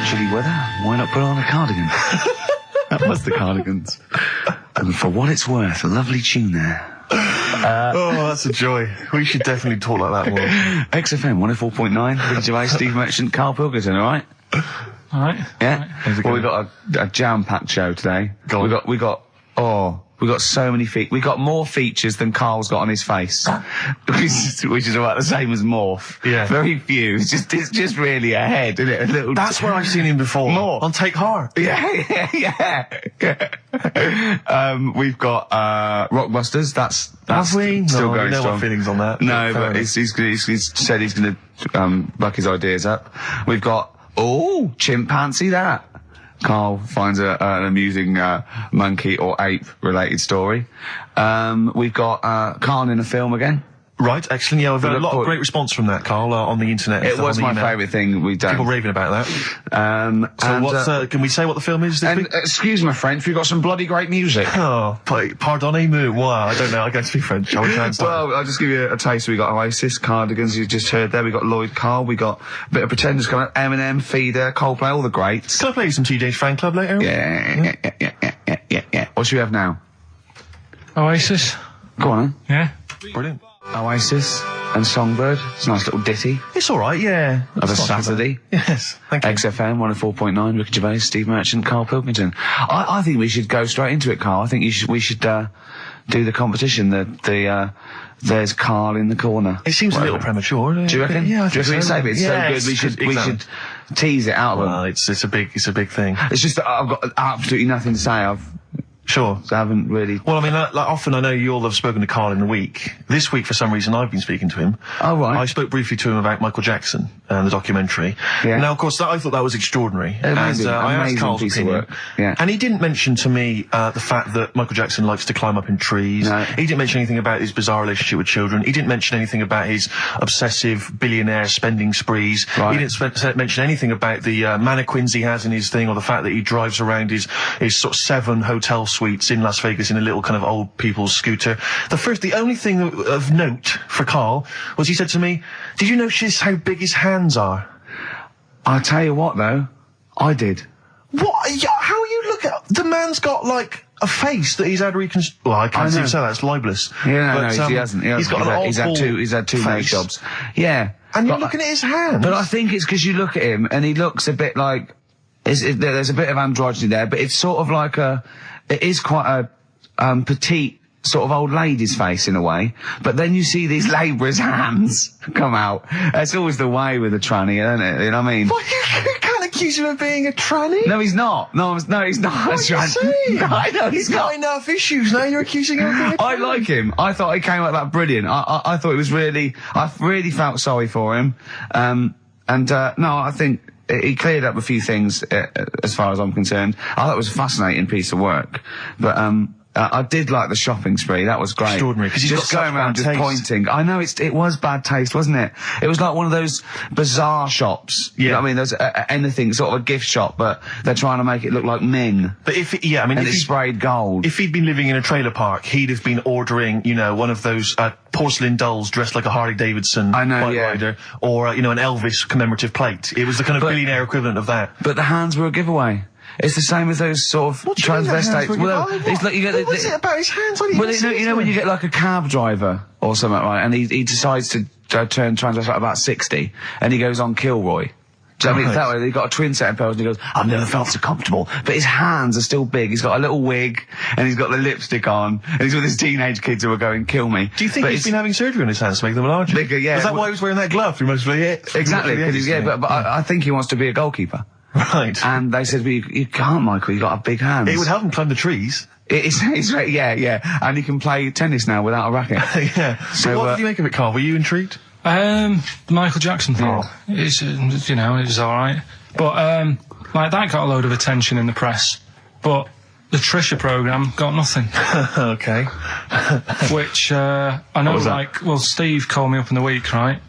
chilly weather, why not put on a cardigan? That was the Cardigans. And for what it's worth, a lovely tune there. That's a joy. We should definitely talk like that more. XFM 104.9, Ricky Gervais, Steve Merchant, Karl Pilkington, alright? Alright. Yeah? How's it Well, going? we got a jam-packed show today. Go on. We got so many we got more features than Karl's got on his face. which is about the same as Morph. Yeah. Very few. It's just really a head, isn't it? A little. That's where I've seen him before. More. On Take Heart. Yeah. We've got Rockbusters. That's Have we? still No, going no strong. more feelings on that. No, Fair but enough. he's said he's going to buck his ideas up. We've got chimpanzee that. Karl finds an amusing monkey or ape related story. We've got Karl in a film again. Right, excellent. Yeah, we've had a look lot of forward- great response from that, Karl, on the internet. It was on the my email. favourite thing we've done. People raving about that. So can we say what the film is this week? Excuse my French, we've got some bloody great music. Oh, pardonnez-moi. Wow, I don't know. I can't speak French. I will try and start. Well, I'll just give you a taste. We got Oasis, Cardigans, you just heard there. We got Lloyd Karl. We got a bit of Pretenders coming up. Eminem, Feeder, Coldplay, all the greats. Can I play you some TJ's fan club later? Yeah. What should we have now? Oasis. Go on, Yeah. Brilliant. Oasis and Songbird. It's a nice little ditty It's all right, yeah. of a It's not too bad. Saturday. Yes, thank you. XFM 104.9, Ricky Gervais, Steve Merchant, Karl Pilkington. I think we should go straight into it, Karl. I think we should do the competition. There's Karl in the corner. It seems a little premature. Do you reckon? Yeah, I Do you think reckon so. it's so good? We should exactly. we should tease it out of Well, them. it's a big thing. It's just that I've got absolutely nothing to say. Sure. I haven't really. Well, I mean, like, often I know you all have spoken to Karl in the week. This week, for some reason, I've been speaking to him. Oh, right. I spoke briefly to him about Michael Jackson and the documentary. Yeah. Now, of course, I thought that was extraordinary. Amazing, and I asked amazing Karl's piece of opinion. work. Yeah. And he didn't mention to me the fact that Michael Jackson likes to climb up in trees. No. He didn't mention anything about his bizarre relationship with children. He didn't mention anything about his obsessive billionaire spending sprees. Right. He didn't mention anything about the mannequins he has in his thing, or the fact that he drives around his sort of 7 hotel suites in Las Vegas in a little kind of old people's scooter. The only thing of note for Karl was he said to me, "Did you notice how big his hands are?" I'll tell you what, though, I did. What? Yeah, how you look at the man's got like a face that he's had reconstructed. Well, I can't I know. even say that. It's libelous. Yeah, But, he hasn't. He's got an he's had two nose face. jobs. Yeah. And you're But- looking at his hands. But I think it's because you look at him and he looks a bit like there's a bit of androgyny there, but it's sort of like it is quite a petite sort of old lady's face in a way. But then you see these labourers' hands come out. That's always the way with a tranny, isn't it? You know what I mean? Well, you can't accuse him of being a tranny. No, he's not. No, he's not. What are you saying? No, I know He's got enough issues. Now you're accusing him of being a I tranny. like him. I thought he came out that brilliant. I thought it was really. I really felt sorry for him. No, I think he cleared up a few things as far as I'm concerned. I thought it was a fascinating piece of work, but I did like the shopping spree. That was great. Extraordinary, 'cause he's just got going such around bad just taste. pointing. I know it was bad taste, wasn't it? It was like one of those bizarre shops. You Yeah. know what I mean? There's anything sort of a gift shop, but they're trying to make it look like Ming, But and it's sprayed gold. If he'd been living in a trailer park, he'd have been ordering, one of those porcelain dolls dressed like a Harley Davidson I know, bike yeah. rider, or an Elvis commemorative plate. It was the kind of billionaire equivalent of that. But the hands were a giveaway. It's the same as those sort of What do you mean the hands transvestites. were Well, given- it's like you get. What was it about his hands? I didn't Well, even see you know when it. you get like a cab driver or something, right? And he decides to turn transvestite about 60, and he goes on Kilroy. Do you know what I mean? Right. That way, he got a twin set of pearls, and he goes, "I've never felt so comfortable." But his hands are still big. He's got a little wig, and he's got the lipstick on, and he's with his teenage kids who are going, "Kill me." Do you think But he's it's- been having surgery on his hands to make them larger? Bigger, yeah. Is that why he was wearing that glove through most of the Exactly, through because the but I think he wants to be a goalkeeper. Right. And they said, well, you can't, Michael, you got a big hands. It would help him climb the trees. It's yeah. And he can play tennis now without a racket. Yeah. So what did you make of it, Karl? Were you intrigued? The Michael Jackson thing. It's, it was alright. But, like, that got a load of attention in the press. But the Trisha programme got nothing. Okay. Which, I know, was that? like, well, Steve called me up in the week, right?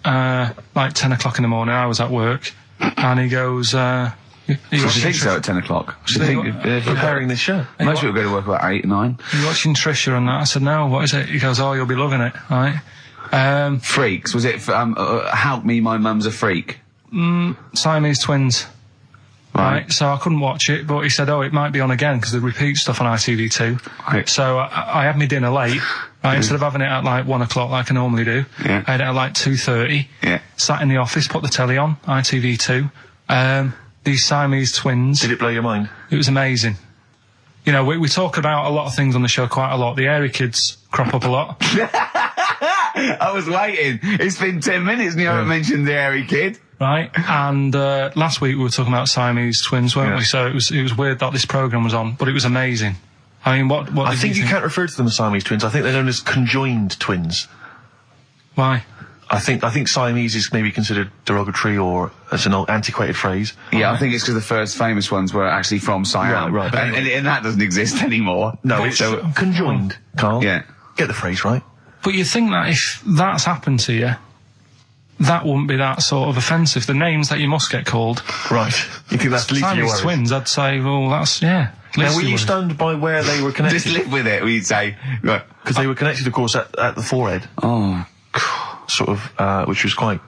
Like 10 o'clock in the morning, I was at work. And he goes, you She watching thinks so Trisha? at 10 o'clock. She So think you- Preparing this show. most people go to work about 8, 9. You watching Trisha and that? I said, no, what is it? He goes, oh, you'll be loving it, right? Freaks. Was it, help me, my mum's a freak? Siamese twins. Right, so I couldn't watch it, but he said, it might be on again, because they repeat stuff on ITV2. Right. So I had my dinner late, right, instead of having it at like 1 o'clock like I normally do, I had it at like 2:30, sat in the office, put the telly on, ITV2, these Siamese twins. Did it blow your mind? It was amazing. You know, we talk about a lot of things on the show quite a lot. The hairy kids crop up a lot. I was waiting. It's been 10 minutes and you haven't mentioned the hairy kid. Right, and last week we were talking about Siamese twins, weren't we? So it was weird that this programme was on, but it was amazing. I mean, what I think you can't refer to them as Siamese twins. I think they're known as conjoined twins. Why? I think Siamese is maybe considered derogatory or as an old antiquated phrase. Yeah, I think it's because the first famous ones were actually from Siam. Right. And that doesn't exist anymore. No, it's conjoined, Karl. Yeah. Get the phrase right. But you think that if that's happened to you, that wouldn't be that sort of offensive. The names that you must get called. Right. You think that's least of your Siamese worries? twins, I'd say, well, that's, Now, were you stunned by where they were connected? Just live with it, we'd say. Because they were connected, of course, at the forehead. Oh, Sort of, which was quite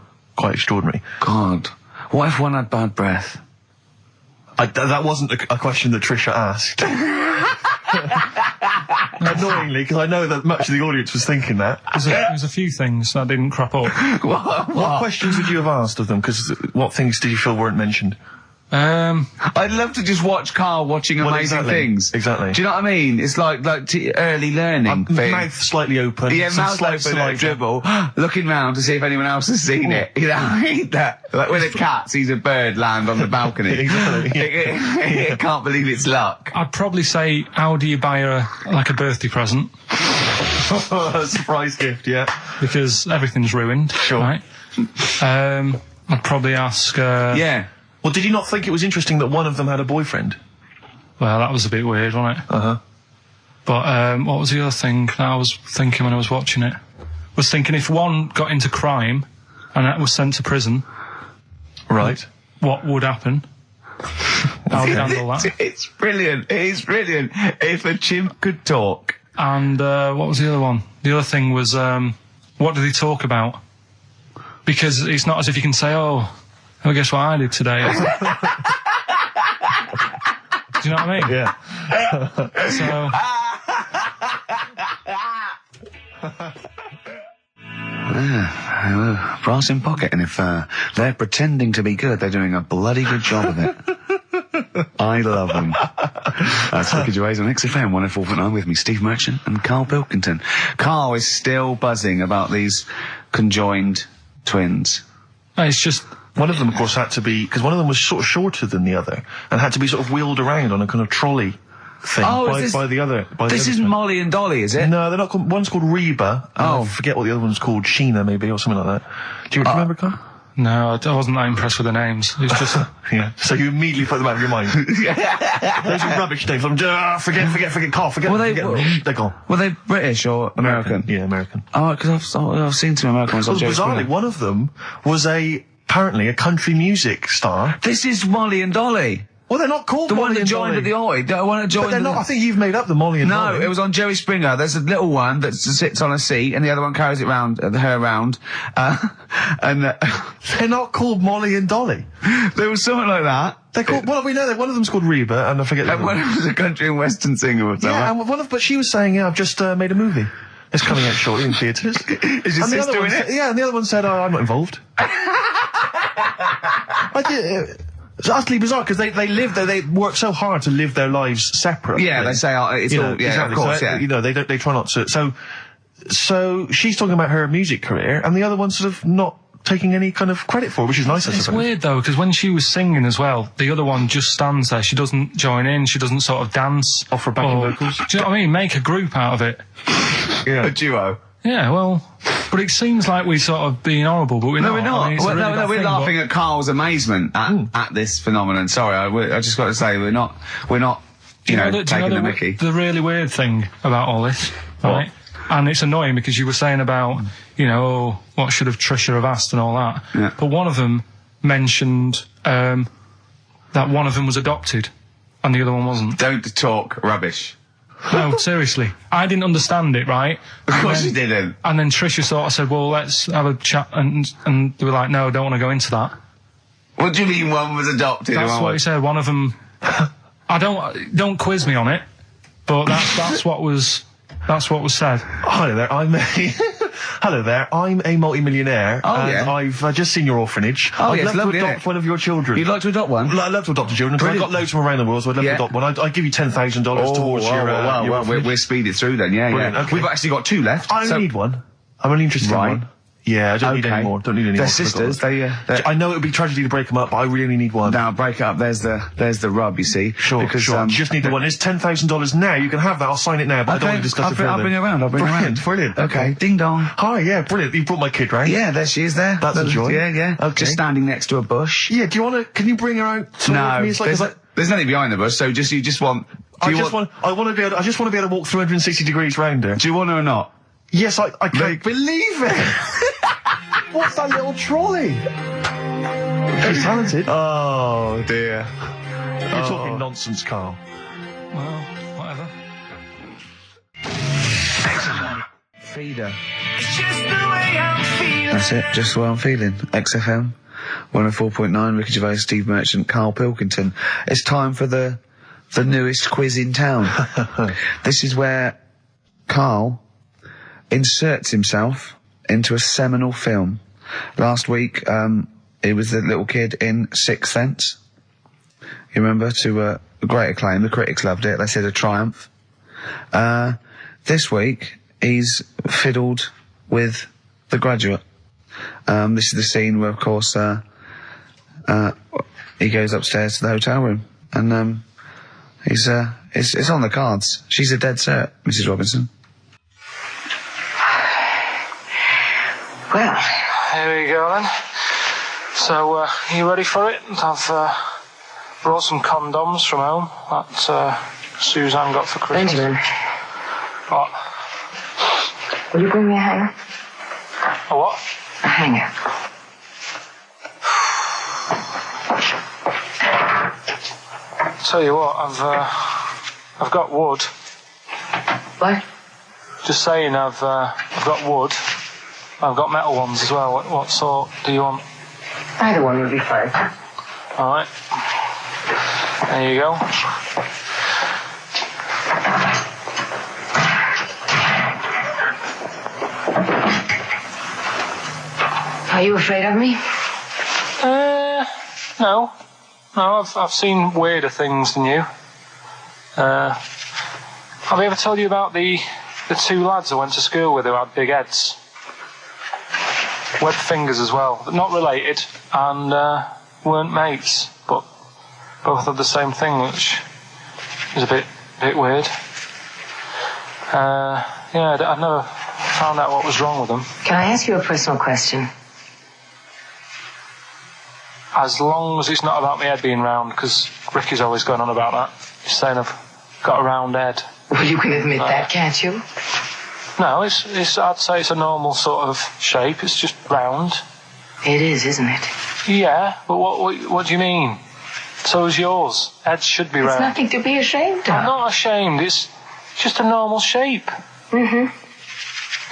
extraordinary. God. What if one had bad breath? That wasn't a question that Trisha asked. Annoyingly, because I know that much of the audience was thinking that. There's a few things that didn't crop up. What questions would you have asked of them? Because what things did you feel weren't mentioned? I'd love to just watch Karl watching amazing things. Exactly. Do you know what I mean? It's like early learning thing. Mouth slightly open. Yeah, mouth open, dribble, looking round to see if anyone else has seen it. You know, I hate that. Like when a cat sees a bird land on the balcony. Exactly. It can't believe it's luck. I'd probably say, how do you buy her, like, a birthday present? A surprise gift, yeah. Because everything's ruined. Sure. Right? I'd probably ask... Yeah. Well, did you not think it was interesting that one of them had a boyfriend? Well, that was a bit weird, wasn't it? Uh-huh. But what was the other thing that I was thinking when I was watching it? I was thinking if one got into crime and that was sent to prison... Right. What would happen? How would you handle that? It's brilliant. It is brilliant. If a chimp could talk. And what was the other one? The other thing was, what did he talk about? Because it's not as if you can say, well, guess what I did today? Do you know what I mean? Yeah. Brass in pocket, and if they're pretending to be good, they're doing a bloody good job of it. I love them. That's Ricky Gervais on XFM 104.9 with me, Steve Merchant and Karl Pilkington. Karl is still buzzing about these conjoined twins. It's just... One of them, of course, had to be... Because one of them was sort of shorter than the other and had to be sort of wheeled around on a kind of trolley thing by the other. This isn't Molly and Dolly, is it? No, they're not called... One's called Reba. I forget what the other one's called. Sheena, maybe, or something like that. Do you remember, Karl? No, I wasn't that impressed with the names. It's just... Yeah. So you immediately put them out of your mind. Those are rubbish names. I'm just... Forget, Karl, forget. They're gone. Were they British or American? Yeah, American. Oh, because I've seen two American ones on Jerry Bizarrely, Springer. one of them was apparently a country music star. This is Molly and Dolly. Well, they're not called The Molly one that and joined Dolly. at the Oi. The one that joined. But they're not. I think you've made up the Molly and Dolly. No, it was on Jerry Springer. There's a little one that sits on a seat, and the other one carries it round, her around. They're not called Molly and Dolly. There was something like that. They're called. Well, we know that one of them's called Reba, and I forget. And one was a country and western singer or something. Yeah, and but she was saying, "Yeah, I've just made a movie. It's coming out shortly in theatres." Is your sister in it? Yeah, and the other one said, "Oh, I'm not involved." It's utterly bizarre because they live there. They work so hard to live their lives separately. Yeah, they say it's all. Yeah, exactly. of course. So, Yeah. They try not to. So she's talking about her music career, and the other one's sort of not taking any kind of credit for it, which is nice. It's weird though, because when she was singing as well, the other one just stands there. She doesn't join in. She doesn't sort of dance. Offer backing vocals. Do you know what I mean? Make a group out of it. Yeah. A duo. Yeah, well, but it seems like we're sort of being horrible, but we're not. No, we're not. I mean, it's a really bad we're thing, laughing at Karl's amazement at this phenomenon. Sorry, I just got to say we're not. You know, taking the mickey. The really weird thing about all this, right? And it's annoying because you were saying about, what should have Trisha have asked and all that. Yeah. But one of them mentioned that one of them was adopted and the other one wasn't. Don't talk rubbish. No, seriously. I didn't understand it, right? Of course you didn't. And then Trisha sort of said, well, let's have a chat. And they were like, no, I don't want to go into that. What do you mean one was adopted? That's what he said. One of them. Don't quiz me on it, but that's what was said. Hello there. Hello there. I'm a multi-millionaire. And I've just seen your orphanage. Oh, I'd love lovely, to adopt one of your children. You'd like to adopt one? I'd love to adopt a children. I've got loads from around the world, so I'd love to adopt one. I'd give you $10,000 towards your orphanage. We're speeding through then, yeah. Okay. We've actually got 2 left. I only need one. I'm only interested in one. Yeah, I don't need any more. Don't need any They're more. sisters. I know it would be tragedy to break them up, but I really only need one. Now break it up. There's the rub. You see. Sure. Because you just need the one. It's $10,000 now. You can have that. I'll sign it now. But I don't want to discuss it further. I'll bring you around. Brilliant. Okay. Ding dong. Hi. Yeah. Brilliant. You brought my kid round. Yeah. There she is. There. That's a joy. Yeah. Okay. Just standing next to a bush. Yeah. Do you want to? Can you bring her out? No. Me? There's nothing behind the bush. So you just want. I just want to be able to walk 360 degrees round her. Do you want her or not? Yes. I can't believe it. What's that little trolley? She's talented. Oh, dear. You're talking nonsense, Karl. Well, whatever. Feeder. That's it, just the way I'm feeling. XFM, 104.9, Ricky Gervais, Steve Merchant, Karl Pilkington. It's time for the newest quiz in town. This is where Karl inserts himself into a seminal film. Last week, he was the little kid in Sixth Sense. You remember? To great acclaim. The critics loved it. They said a triumph. This week, he's fiddled with The Graduate. This is the scene where, of course, he goes upstairs to the hotel room. And it's on the cards. She's a dead cert, Mrs. Robinson. Well, Here we go then. So, you ready for it? I've brought some condoms from home that Suzanne got for Christmas. Benjamin, What? will you bring me a hanger? A what? A hanger. Tell you what, I've got wood. What? Just saying, I've got wood. I've got metal ones as well. What sort do you want? Either one would be fine. All right. There you go. Are you afraid of me? No. No, I've seen weirder things than you. Have I ever told you about the 2 lads I went to school with who had big heads? Webbed fingers as well, but not related, and weren't mates, but both had the same thing, which is a bit weird. I've never found out what was wrong with them. Can I ask you a personal question? As long as it's not about my head being round, because Ricky's always going on about that. He's saying I've got a round head. Well, you can admit that, can't you? No, it's. I'd say it's a normal sort of shape. It's just round. It is, isn't it? Yeah, but what do you mean? So is yours. Heads should be It's round. nothing to be ashamed I'm of. not ashamed. It's just a normal shape. Mm-hmm.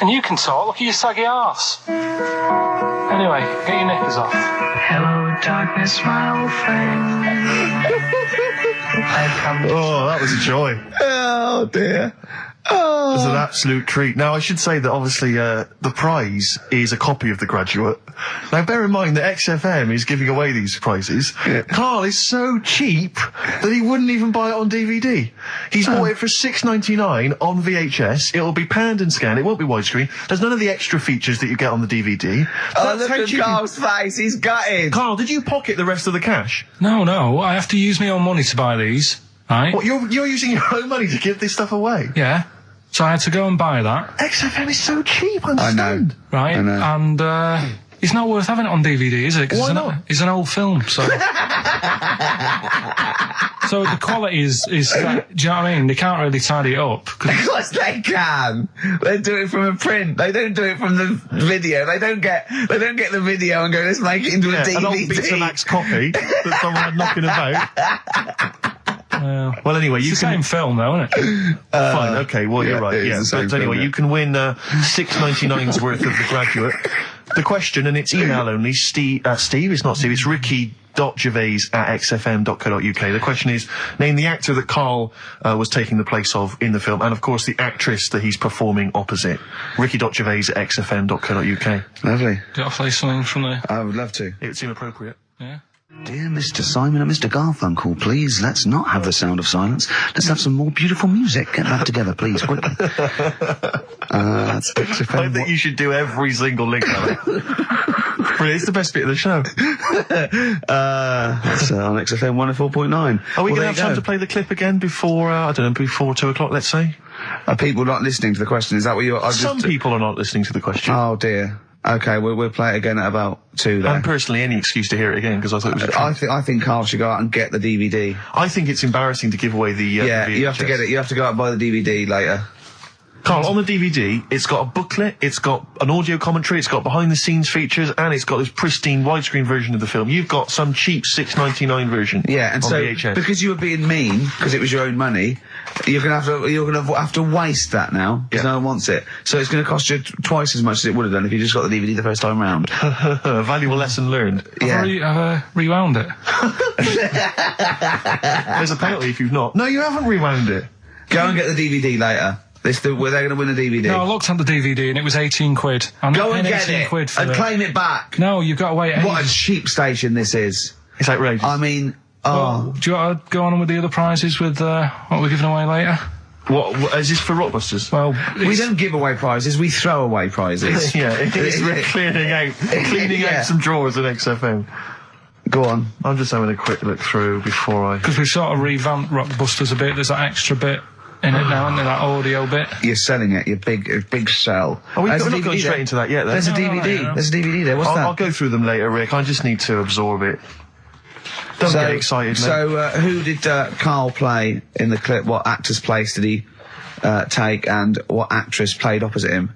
And you can talk. Look at your saggy arse. Anyway, get your knickers off. Hello, darkness, my old friend. Oh, that was a joy. Oh, dear. It was an absolute treat. Now, I should say that obviously the prize is a copy of The Graduate. Now, bear in mind that XFM is giving away these prizes. Yeah. Karl is so cheap that he wouldn't even buy it on DVD. He's bought it for $6.99 on VHS. It'll be panned and scanned. It won't be widescreen. There's none of the extra features that you get on the DVD. Look at Karl's face. He's gutted. Karl, did you pocket the rest of the cash? No, I have to use my own money to buy these. Right? What, you're using your own money to give this stuff away? Yeah. So I had to go and buy that. XFM is so cheap, I I know. understand. Right? I know. And it's not worth having it on DVD, is it? 'Cause Why not? It's an old film, so. So the quality is do you know what I mean? They can't really tidy it up. Of course they can. They do it from a print. They don't do it from the video. They don't get the video and go, let's make it into a DVD. An old Betamax copy that someone had knocking about. Well, anyway, you It's the can... same film, though, isn't it? Fine, okay, well, you're right, it is yeah. the same But anyway, film, yeah. you can win $6.99's worth of The Graduate. The question, and it's email only, Steve, it's not Steve, it's ricky.gervais@xfm.co.uk. The question is, name the actor that Karl was taking the place of in the film, and of course the actress that he's performing opposite. ricky.gervais@xfm.co.uk. Lovely. Do you want to play something from there? I would love to. It would seem appropriate. Yeah. Dear Mr. Simon and Mr. Garfunkel, please, let's not have the sound of silence. Let's have some more beautiful music. Get that together, please, quickly. That's XFM. I think you should do every single link on it. But it's the best bit of the show. That's on XFM 104.9. Are we going to have time to play the clip again before, I don't know, before 2 o'clock, let's say? Are people not listening to the question? Is that what you're... Some people are not listening to the question. Oh, dear. Okay, we'll play it again at about 2 then. And personally, any excuse to hear it again, because I thought it was a treat. I think Karl should go out and get the DVD. I think it's embarrassing to give away the Yeah, the you have to VHS. get it. You have to go out and buy the DVD later. Karl, on the DVD, it's got a booklet, it's got an audio commentary, it's got behind-the-scenes features, and it's got this pristine widescreen version of the film. You've got some cheap $6.99 version. Yeah, and on so VHS. because you were being mean, because it was your own money, you're gonna have to waste that now because no one wants it. So it's gonna cost you twice as much as it would have done if you just got the DVD the first time round. A valuable lesson learned. Yeah. Have rewound it. There's a penalty if you've not. No, you haven't rewound it. Go and get the DVD later. They're going to win a DVD. No, I looked at the DVD and it was 18 quid. I'm Go not and paying get 18 it quid for and it. claim it back. No, you've got to wait. What a ages. cheap station this is. It's outrageous. I mean, Well, do you want to go on with the other prizes with what we're giving away later? What is this for Rockbusters? Well, we don't give away prizes, we throw away prizes. Yeah, it's cleaning out some drawers at XFM. Go on. I'm just having a quick look through before I... because we've sort of revamped Rockbusters a bit. There's that extra bit in it now, isn't there? That audio bit. You're selling it, your big sell. Oh, we're There's not a going DVD straight there. into that yet, then. There's a No, DVD. no. There's a DVD there. What's that? I'll go through them later, Rick. I just need to absorb it. Don't get excited, mate. So, who did Karl play in the clip? What actor's place did he take, and what actress played opposite him?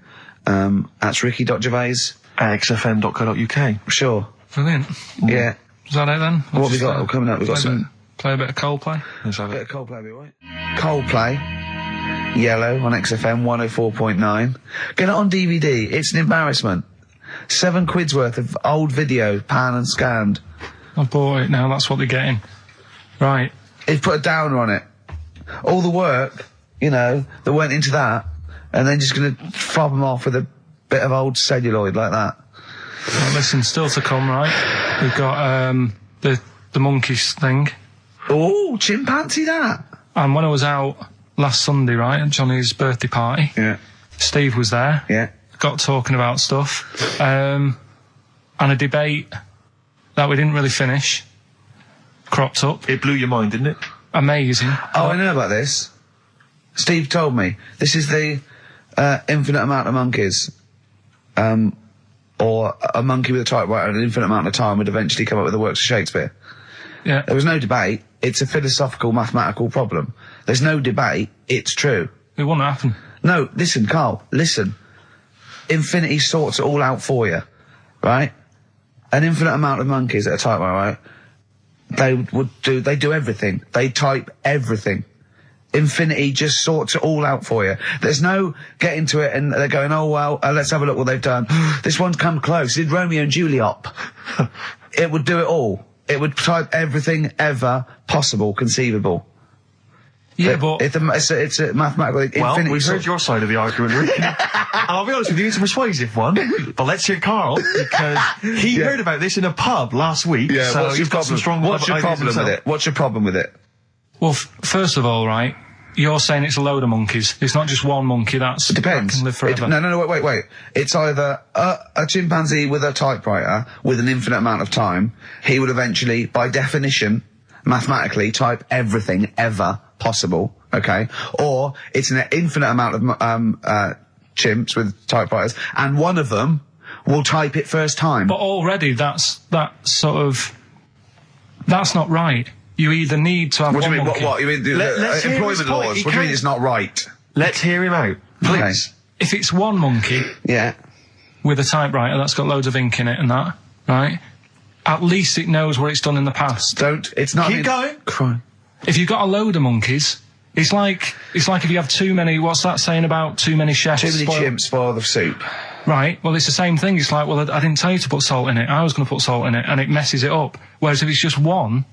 That's Ricky.Gervais. At xfm.co.uk. Sure. Brilliant. Yeah. Is that it then? What we got coming up? We've got some... Play a bit of Coldplay. Let's have bit it. of Coldplay, be right? Coldplay. Yellow on XFM 104.9. Get it on DVD. It's an embarrassment. £7 worth of old video, pan and scanned. I bought it now, that's what they're getting. Right. He's put a downer on it. All the work, that went into that, and then just gonna fob them off with a bit of old celluloid like that. Well, listen, still to come, right? We've got the monkeys thing. Oh, chimpanzee that. And when I was out last Sunday, right, at Johnny's birthday party, Yeah. Steve was there. Yeah. Got talking about stuff. And a debate that we didn't really finish cropped up. It blew your mind, didn't it? Amazing. Oh, I know about this. Steve told me. This is the infinite amount of monkeys. Or a monkey with a typewriter and an infinite amount of time would eventually come up with the works of Shakespeare. Yeah. There was no debate. It's a philosophical, mathematical problem. There's no debate. It's true. It wouldn't happen. No, listen, Karl, listen. Infinity sorts it all out for you, right? An infinite amount of monkeys at a typewriter, right? They do everything. They type everything. Infinity just sorts it all out for you. There's no getting to it and they're going, oh, well, let's have a look what they've done. This one's come close. Did Romeo and Juliet. It would do it all. It would type everything ever possible, conceivable. Yeah, but It's a mathematical... Well, infinity we've heard your side of the argument, Rick. And I'll be honest with you, it's a persuasive one. But let's hear Karl, because he heard about this in a pub last week. Yeah, so what's your he's got some strong What's your ideas problem with himself. it? What's your problem with it? well, first of all, right, you're saying it's a load of monkeys. It's not just one monkey that Depends. can live forever. No, wait. It's either a chimpanzee with a typewriter with an infinite amount of time. He would eventually, by definition, mathematically, type everything ever possible. Okay, or it's an infinite amount of chimps with typewriters, and one of them will type it first time. But already that's not right. You either need to have What do one you mean? monkey. What? You mean Let's hear his employment point. laws? He What do you mean can't- it's not right? Let's hear him out, please. If it's one monkey Yeah. with a typewriter that's got loads of ink in it and that, right? At least it knows what it's done in the past. It's not. Keep going. Cry. if you've got a load of monkeys, it's like if you have too many. What's that saying about too many chefs? Too many chimps spoil the soup. Right. Well, it's the same thing. It's like, well, I didn't tell you to put salt in it. I was going to put salt in it, and it messes it up. Whereas if it's just one,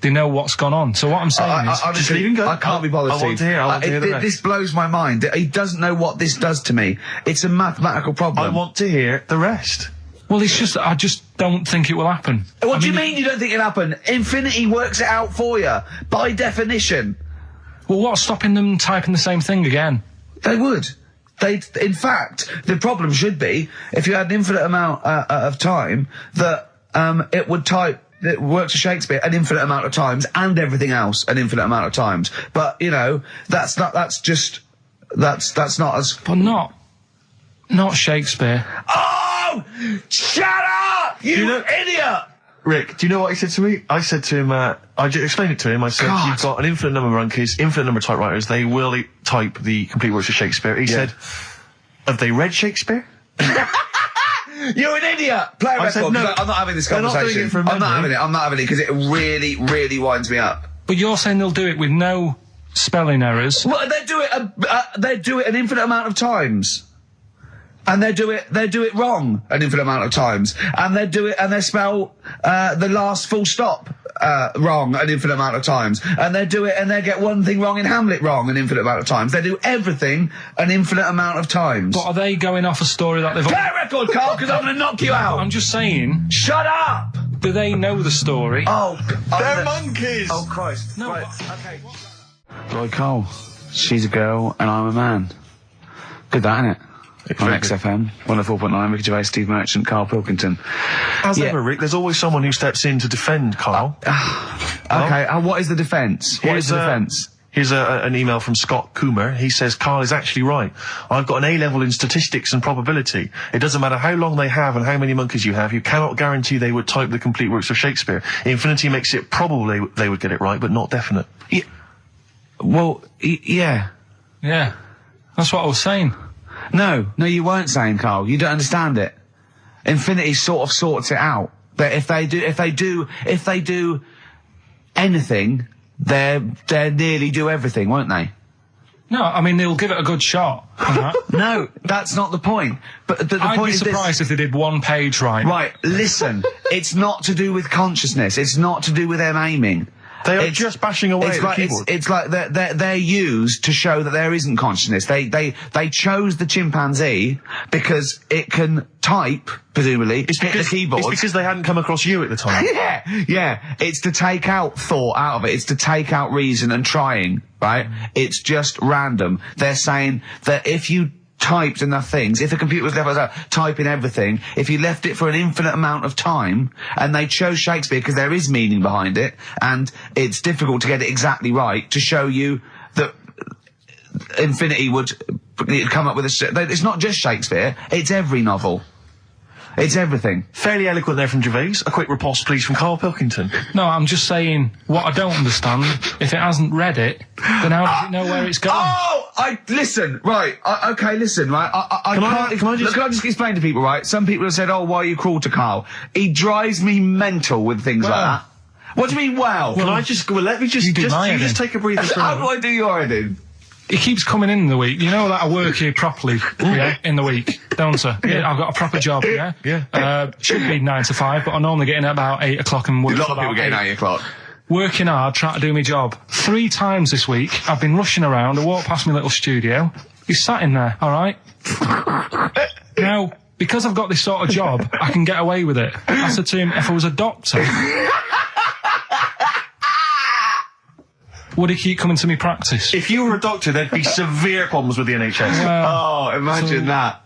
they know what's gone on. So what I'm saying is, just leave him go. I can't be bothered. I want to hear. I want to hear the rest. This blows my mind. He doesn't know what this does to me. It's a mathematical problem. I want to hear the rest. well, it's just, I just don't think it will happen. What do you mean you don't think it'll happen? Infinity works it out for you, by definition. Well, what's stopping them typing the same thing again? They would. In fact, the problem should be, if you had an infinite amount of time, that it would type, it works for Shakespeare an infinite amount of times, and everything else an infinite amount of times. But, you know, that's not as... But not Shakespeare. Oh! Shut up! You idiot! Rick, do you know what he said to me? I said to him, I explained it to him. I said, you've got an infinite number of monkeys, infinite number of typewriters. They will type the complete works of Shakespeare. He said, have they read Shakespeare? You're an idiot! Play a record. Said, no, I'm not having this conversation. They're not doing it from I'm not having it because it really, really winds me up. But you're saying they'll do it with no spelling errors. Well, they do it an infinite amount of times. And they do it wrong an infinite amount of times. And they spell the last full stop wrong an infinite amount of times. And they get one thing wrong in Hamlet wrong an infinite amount of times. They do everything an infinite amount of times. But are they going off a story that they've... Play a record, Karl, because I'm going to knock you out. I'm just saying... Shut up! Do they know the story? Oh, they're monkeys! Oh, Christ. No, right. Okay. Right, Karl. She's a girl and I'm a man. Good that, innit? On XFM, 104.9, Ricky Gervais, Steve Merchant, Karl Pilkington. As ever, Rick, there's always someone who steps in to defend Karl. Okay, what is the defence? What is the defence? Here's an email from Scott Coomer. He says, Karl is actually right. I've got an A-level in statistics and probability. It doesn't matter how long they have and how many monkeys you have. You cannot guarantee they would type the complete works of Shakespeare. Infinity makes it probable they would get it right, but not definite. Yeah. Well, yeah. Yeah. That's what I was saying. No, you weren't saying, Karl. You don't understand it. Infinity sort of sorts it out. That if they do anything, they nearly do everything, won't they? No, I mean, they'll give it a good shot. No, that's not the point. But the I'd point be is surprised if they did one page right. Right, listen. It's not to do with consciousness. It's not to do with them aiming. They are just bashing away at the keyboard. It's like they're used to show that there isn't consciousness. They chose the chimpanzee because it can type, presumably, hit the keyboard. It's because they hadn't come across you at the time. Yeah. It's to take out thought out of it. It's to take out reason and trying, right? It's just random. They're saying that if you typed enough things, if a computer was left typing everything, if you left it for an infinite amount of time, and they chose Shakespeare because there is meaning behind it, and it's difficult to get it exactly right, to show you that Infinity would come up with it's not just Shakespeare, it's every novel. It's everything. Fairly eloquent there from Gervais. A quick riposte, please, from Karl Pilkington. No, I'm just saying, what I don't understand, if it hasn't read it, then how does it know where it's going? Listen, right, okay, listen, right, Can I just explain to people, right? Some people have said, oh, why are you cruel to Karl? He drives me mental with things like that. What do you mean, wow? Let me just take a breather. How do I do your editing? He keeps coming in the week. You know that I work here properly, in the week, don't I? Yeah, I've got a proper job, Yeah. Should be 9 to 5, but I normally get in at about 8 o'clock and work. A lot of people get in at 8 o'clock. Working hard, trying to do my job. 3 times this week, I've been rushing around. I walked past my little studio. He's sat in there, all right? Now, because I've got this sort of job, I can get away with it. I said to him, if I was a doctor, would he keep coming to me practice? If you were a doctor, there'd be severe problems with the NHS. Imagine that.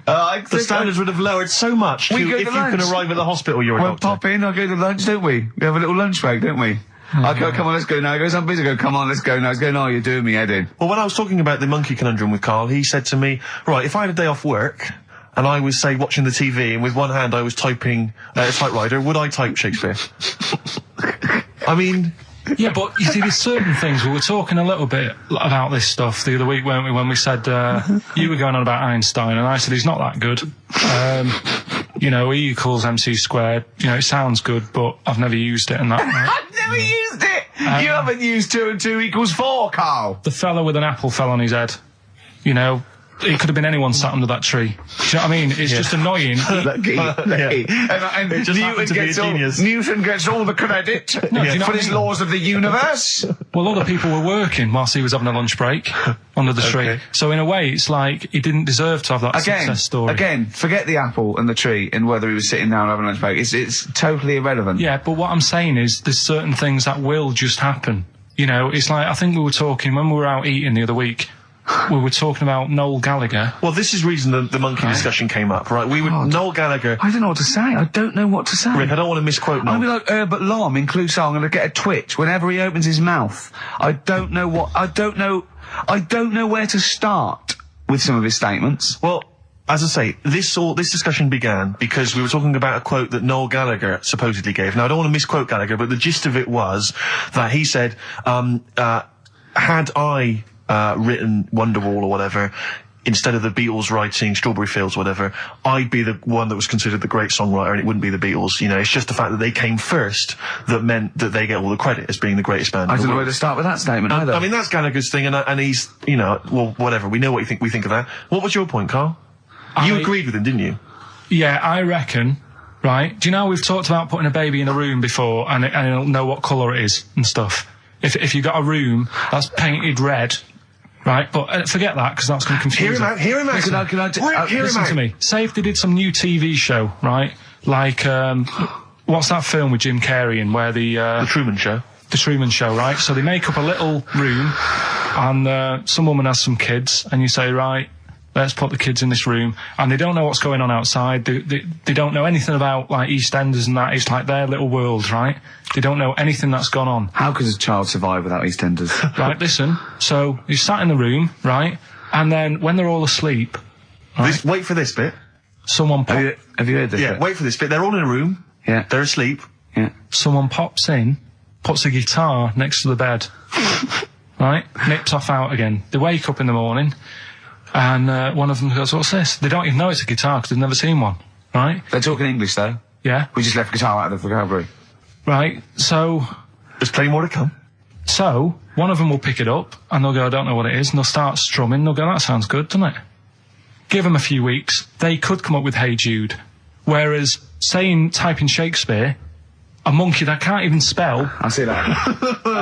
The standards would have lowered so much if you can arrive at the hospital you're a doctor. We'll pop in, I'll go to lunch, don't we? We have a little lunch break, don't we? I go, come on, let's go now. He goes, I'm busy. I go, come on, let's go now. He's going, no, you're doing me head in. Well, when I was talking about the monkey conundrum with Karl, he said to me, right, if I had a day off work, and I was, say, watching the TV, and with one hand I was typing a typewriter, would I type Shakespeare? I mean... Yeah, but you see, there's certain things. We were talking a little bit about this stuff the other week, weren't we, when we said, you were going on about Einstein, and I said he's not that good. You know, E equals MC squared. You know, it sounds good, but I've never used it and that. Right? I've never used it! You haven't used 2 and 2 equals 4, Karl. The fella with an apple fell on his head. You know, it could have been anyone sat under that tree. Do you know what I mean? It's just annoying. Lucky. And It just happened to be a genius. Newton gets all the credit do you know for what I his mean? laws of the universe. Well, other people were working whilst he was having a lunch break under the tree. Okay. So in a way, it's like he didn't deserve to have that success story. Again, forget the apple and the tree and whether he was sitting down having a lunch break. It's totally irrelevant. Yeah, but what I'm saying is there's certain things that will just happen. You know, it's like, I think we were talking, when we were out eating the other week, we were talking about Noel Gallagher. Well, this is reason the monkey discussion came up, right? Noel Gallagher. I don't know what to say. I don't know what to say. Rick, I don't want to misquote Noel. I'll be like Herbert Lom in Clouseau. I'm going to get a twitch whenever he opens his mouth. I don't know where to start with some of his statements. Well, as I say, this discussion began because we were talking about a quote that Noel Gallagher supposedly gave. Now, I don't want to misquote Gallagher, but the gist of it was that he said, had I written Wonderwall or whatever, instead of the Beatles writing Strawberry Fields or whatever, I'd be the one that was considered the great songwriter and it wouldn't be the Beatles. You know, it's just the fact that they came first that meant that they get all the credit as being the greatest band. I in the don't know world. where to start with that statement either. I mean, that's Gallagher's thing, and he's, you know, well, whatever. We know what we think of that. What was your point, Karl? You agreed with him, didn't you? Yeah, I reckon, right? Do you know how we've talked about putting a baby in a room before and it'll know what colour it is and stuff? If you've got a room that's painted red, right? But forget that, because that's going to confuse Hear him out. Listen to me. Say if they did some new TV show, right? Like, what's that film with Jim Carrey in where The Truman Show. The Truman Show, right? So they make up a little room and some woman has some kids and you say, right, let's put the kids in this room, and they don't know what's going on outside. They don't know anything about, like, EastEnders and that. It's like their little world, right? They don't know anything that's gone on. How could a child survive without EastEnders? Right, listen. So he's sat in the room, right? And then when they're all asleep, right, Wait for this bit. someone Have you heard this? Yeah, bit? wait for this bit. They're all in a room. Yeah. They're asleep. Yeah. someone pops in, puts a guitar next to the bed, right? Nips off out again. They wake up in the morning, and one of them goes, "What's this?" They don't even know it's a guitar because they've never seen one, right? They're talking English though. Yeah. We just left guitar out of the vocabulary. Right. So There's plenty more to come. one of them will pick it up and they'll go, "I don't know what it is," and they'll start strumming. They'll go, "That sounds good, doesn't it?" Give them a few weeks, they could come up with "Hey Jude." Whereas, type in Shakespeare, a monkey that can't even spell, I see that.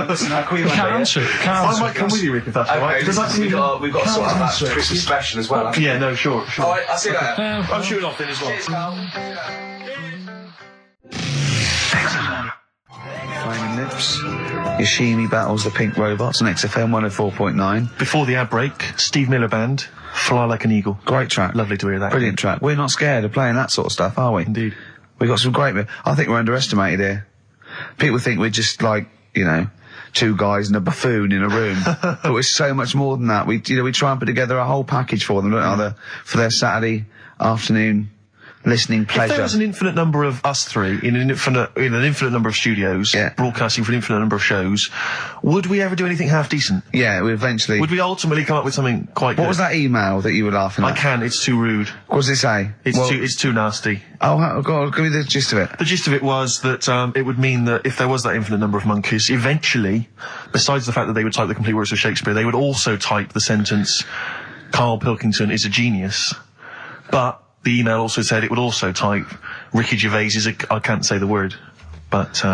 Listen, can't answer it. Can't I answer might it. come with you, Rick, if that's all right. We've got to sort out that answer it. Christmas special as well. Yeah, no, sure. Alright, I'll see you later. I'm shooting off then as well. Flaming Lips. Yoshimi battles the Pink Robots on XFM 104.9. Before the ad break, Steve Miller Band, Fly Like an Eagle. Great track. Lovely to hear that. Brilliant track. We're not scared of playing that sort of stuff, are we? Indeed. We've got some great... I think we're underestimated here. People think we're just like, you know, two guys and a buffoon in a room. But we're so much more than that. We try and put together a whole package for them, don't we? For their Saturday afternoon listening If pleasure. there was an infinite number of us three in an infinite number of studios, Yeah. broadcasting for an infinite number of shows, would we ever do anything half decent? Yeah, we eventually... Would we ultimately come up with something quite good? What was that email that you were laughing I at? can't, it's too rude. What does it say? It's too nasty. Oh, God, give me the gist of it. The gist of it was that it would mean that if there was that infinite number of monkeys, eventually, besides the fact that they would type the complete works of Shakespeare, they would also type the sentence, "Karl Pilkington is a genius." But the email also said it would also type, "Ricky Gervais is a..." I can't say the word, but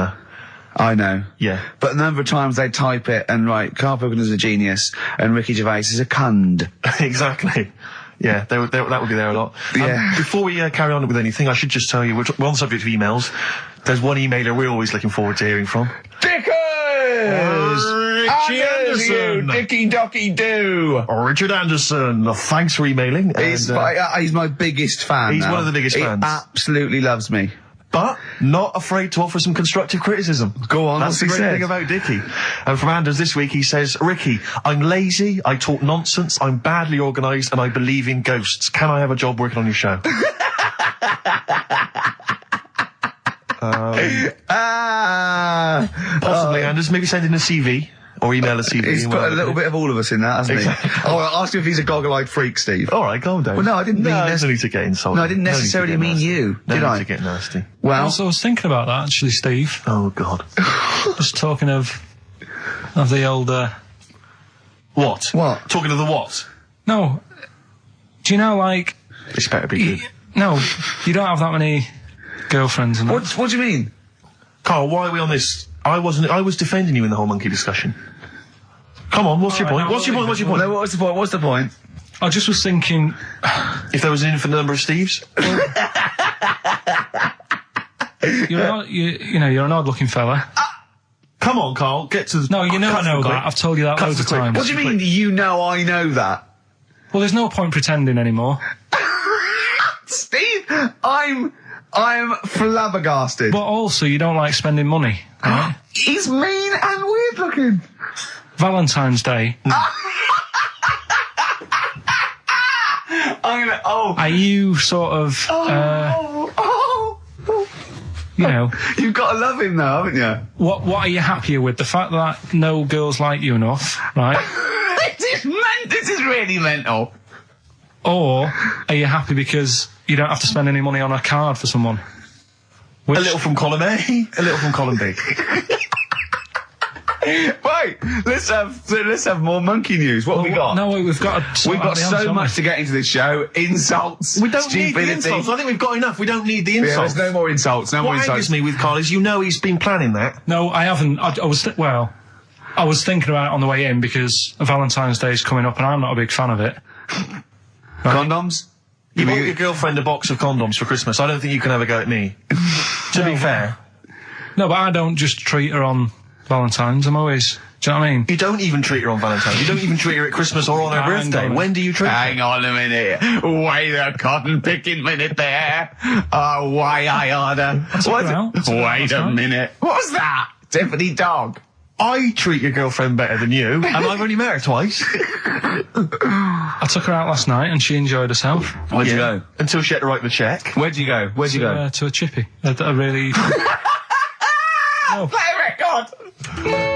I know. yeah. But a number of times they type it and write, Karl Pilkington is a genius and Ricky Gervais is a cund. Exactly. Yeah, that would be there a lot. Yeah. Before we carry on with anything, I should just tell you, we're on the subject of emails. There's one emailer we're always looking forward to hearing from. Dickers! Richie Anderson! Dicky Docky Doo! Richard Anderson, thanks for emailing. He's my biggest fan. He's now. one of the biggest fans. He absolutely loves me. But not afraid to offer some constructive criticism. Go on, That's the what's he great said? thing about Dickie. And from Anders this week, he says, "Ricky, I'm lazy, I talk nonsense, I'm badly organised, and I believe in ghosts. Can I have a job working on your show?" Possibly, Anders. Maybe send in a CV. Or email a CV. He's put a little bit of all of us in that, hasn't he? Oh, I'll ask him if he's a goggle-eyed freak, Steve. All right, calm down. Well, no, I didn't mean there's no need to get insulted. No, I didn't necessarily mean you, No did need I? to get nasty. Well, I was thinking about that, actually, Steve. Oh, God. Just talking of of the old, What? What? Talking of the what? No. Do you know, like... This better be good. No, you don't have that many girlfriends and that. What do you mean? Carl, why are we on this? I was defending you in the whole monkey discussion. Come on, what's your point? What's your point? What's your point? No, what's the point? What's the point? I just was thinking... If there was an infinite number of Steves? You're an odd-looking fella. Come on, Carl, get to the... No, you know I know that. I've told you that loads of times. What do you mean, you know I know that? Well, there's no point pretending anymore. Steve, I'm flabbergasted. But also, you don't like spending money, right? He's mean and weird looking. Valentine's Day. Are you sort of, you know... You've got to love him though, haven't you? What are you happier with? The fact that no girls like you enough, right? This is really mental. Or are you happy because you don't have to spend any money on a card for someone? A little from column A, a little from column B. Wait, let's have more monkey news. What have we got? No, we've got so much to get into this show. Insults. We don't need the insults. I think we've got enough. We don't need the insults. Yeah, there's no more insults. What angers me with Karl is he's been planning that. No, I haven't. I was thinking about it on the way in because Valentine's Day is coming up and I'm not a big fan of it. Right? Condoms? You bought your girlfriend a box of condoms for Christmas. I don't think you can have a go at me. To be fair. No, but I don't just treat her on Valentine's. I'm always... Do you know what I mean? You don't even treat her on Valentine's. You don't even treat her at Christmas or on her birthday. When do you treat her? Hang on a minute. Wait a cotton picking minute there. Oh, why I order. Wait a minute. What's that? Tiffany Dog. I treat your girlfriend better than you, and I've only met her twice. I took her out last night and she enjoyed herself. Where'd you go? Until she had to write the check. Where'd you go? To a chippy. A really... No. Play a record!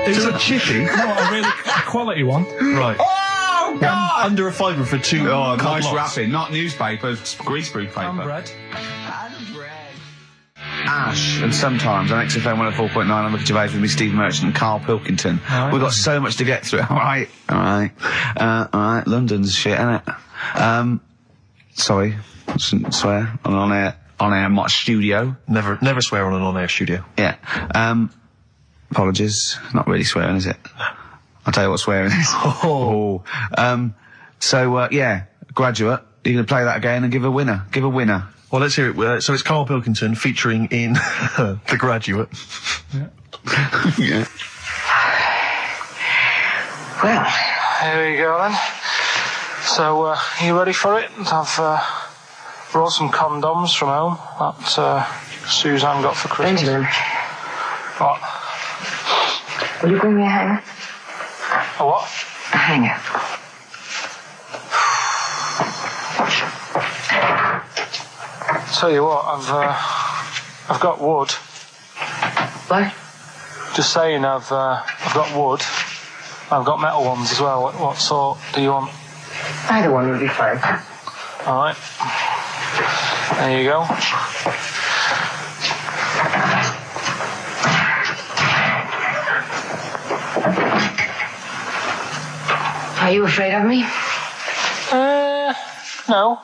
It's a chippy? No, a quality one. Right. Oh, God! Under a fiver for two. Oh, nice lots. wrapping. Not newspaper, greaseproof paper. And bread. Ash, and sometimes on XFM 104.9, I'm looking Gervais with me, Steve Merchant and Karl Pilkington. Right. We've got so much to get through. All right. London's shit, innit? Sorry, shouldn't swear on air, my studio. Never swear on an on-air studio. Yeah. Apologies. Not really swearing, is it? I'll tell you what swearing is. Yeah, Graduate. You're going to play that again and give a winner. Give a winner. Well, let's hear it. So it's Karl Pilkington featuring in The Graduate. Yeah. Yeah. Well, Here we go then. So, you ready for it? I've brought some condoms from home that Suzanne got for Christmas. Benjamin, What? will you bring me a hanger? A what? A hanger. Tell you what, I've got wood. What? Just saying, I've got wood. I've got metal ones as well. What sort do you want? Either one would be fine. All right. There you go. Are you afraid of me? No.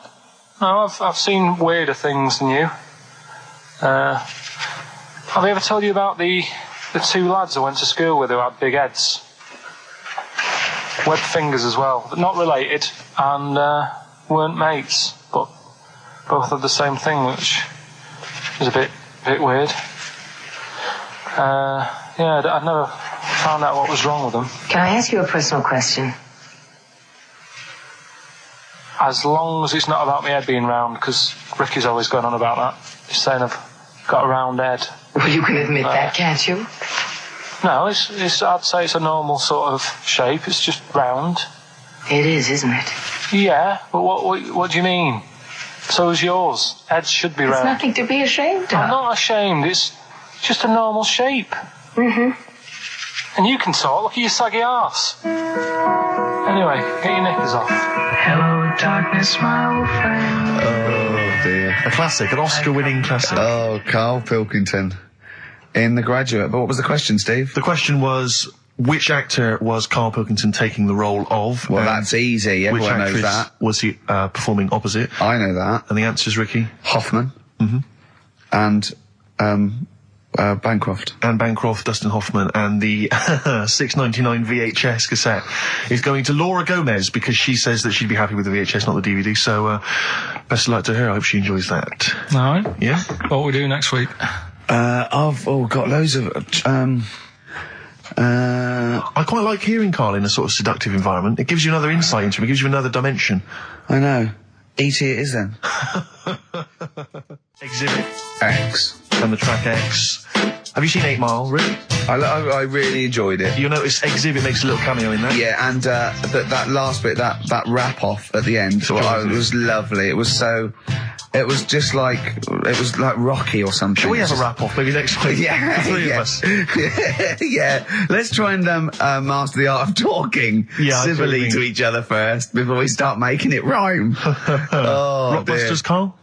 No, I've seen weirder things than you. Have I ever told you about the two lads I went to school with who had big heads? Webbed fingers as well. Not related, and weren't mates, but both had the same thing, which is a bit weird. I'd never found out what was wrong with them. Can I ask you a personal question? As long as it's not about my head being round, because Ricky's always going on about that. He's saying I've got a round head. Well, you can admit that, can't you? No, it's I'd say it's a normal sort of shape. It's just round. It is, isn't it? Yeah, but what do you mean? So is yours. Heads should be It's round. nothing to be ashamed of. I'm not ashamed. It's just a normal shape. Mm-hmm. And you can talk. Look at your saggy arse. Anyway, get your knickers off. Hello, darkness, my old friend. Oh, dear. A classic, an Oscar-winning classic. Oh, Karl Pilkington in The Graduate. But what was the question, Steve? The question was, which actor was Karl Pilkington taking the role of? Well, that's easy. Which Everyone actress knows that. was he performing opposite? I know that. And the answer's Ricky? Hoffman. Mm-hmm. And, Bancroft. Anne Bancroft, Dustin Hoffman, and the $6.99 VHS cassette is going to Laura Gomez because she says that she'd be happy with the VHS, not the DVD. So, best of luck to her. I hope she enjoys that. All right. Yeah? What will we do next week? I've got loads of, I quite like hearing Karl in a sort of seductive environment. It gives you another insight into him. It gives you another dimension. I know. E.T. it is then. Exhibit X. and the track X. Have you seen 8 Mile, Rick? I really enjoyed it. You'll notice Exhibit makes a little cameo in that. Yeah, and that last bit, that wrap off at the end, it was lovely. It was just like, it was like Rocky or something. Shall we have a wrap off maybe next week? Yeah, The three of us. yeah. Let's try and master the art of talking civilly to each other first before we start making it rhyme. Oh, Rockbusters, Karl?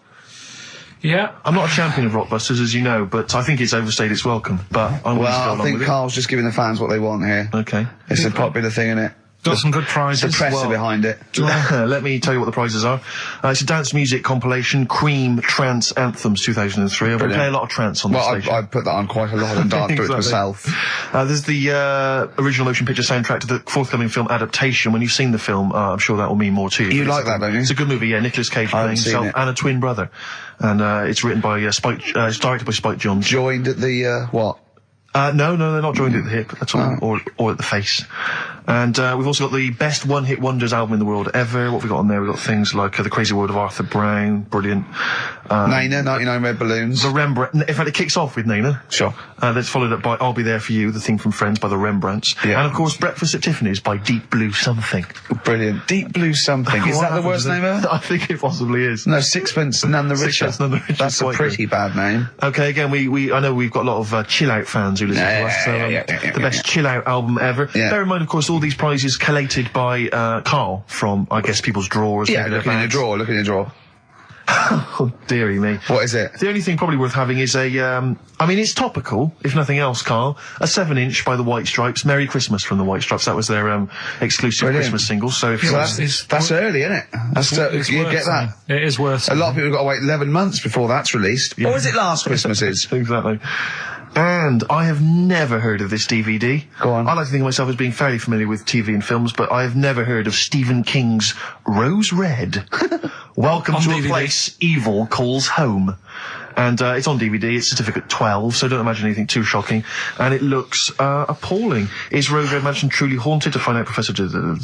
Yeah. I'm not a champion of Rockbusters, as you know, but I think it's overstayed its welcome. But I'm willing to go Well, along I think with Karl's just giving the fans what they want here. it. Okay. It's a popular thing, isn't it? Got some good The prizes. press are behind it. Let me tell you what the prizes are. It's a dance music compilation, Cream Trance Anthems 2003. We play a lot of trance on the station. I put that on quite a lot and danced to it Exactly. myself. There's the original motion picture soundtrack to the forthcoming film adaptation. When you've seen the film, I'm sure that will mean more to you. You like that, don't you? It's a good movie, yeah. Nicolas Cage playing haven't seen himself it. and a twin brother. And it's written by Spike, it's directed by Spike Jonze. Joined at the, what? No, they're not joined at the hip at all, or at the face. And we've also got the best one-hit wonders album in the world ever. What have we got on there? We've got things like The Crazy World of Arthur Brown, brilliant. Nana, 99 Red Balloons. The Rembrandt. In fact, it kicks off with Nana. Sure. That's followed up by I'll Be There For You, the theme from Friends by the Rembrandts. Yeah. And of course, Breakfast at Tiffany's by Deep Blue Something. Brilliant. Deep Blue Something. Is What that the happened worst to name ever? I think it possibly is. No, Sixpence None the Richer. Sixpence None the Richer. That's a Quite pretty bad name. Okay, again, I know we've got a lot of chill-out fans who listen to us, so the best chill-out album ever. Yeah. Bear in mind, of course, all these prizes collated by Karl from, I guess, people's drawers. Yeah, maybe their look in your bags. drawer. Oh, dearie me. What is it? The only thing probably worth having is it's topical, if nothing else, Karl. A 7-inch by the White Stripes. Merry Christmas from the White Stripes. That was their exclusive Brilliant. Christmas single. So if you That's early, isn't it? You get that. It is worth A lot of people have got to wait 11 months before that's released. Or is it last Christmas's? Exactly. And I have never heard of this DVD. Go on. I like to think of myself as being fairly familiar with TV and films, but I have never heard of Stephen King's Rose Red. Welcome On to DVD. a place evil calls home. And it's on DVD, it's certificate 12, so don't imagine anything too shocking. And it looks appalling. Is Rose Red Mansion truly haunted? To find out, Professor... Okay, we've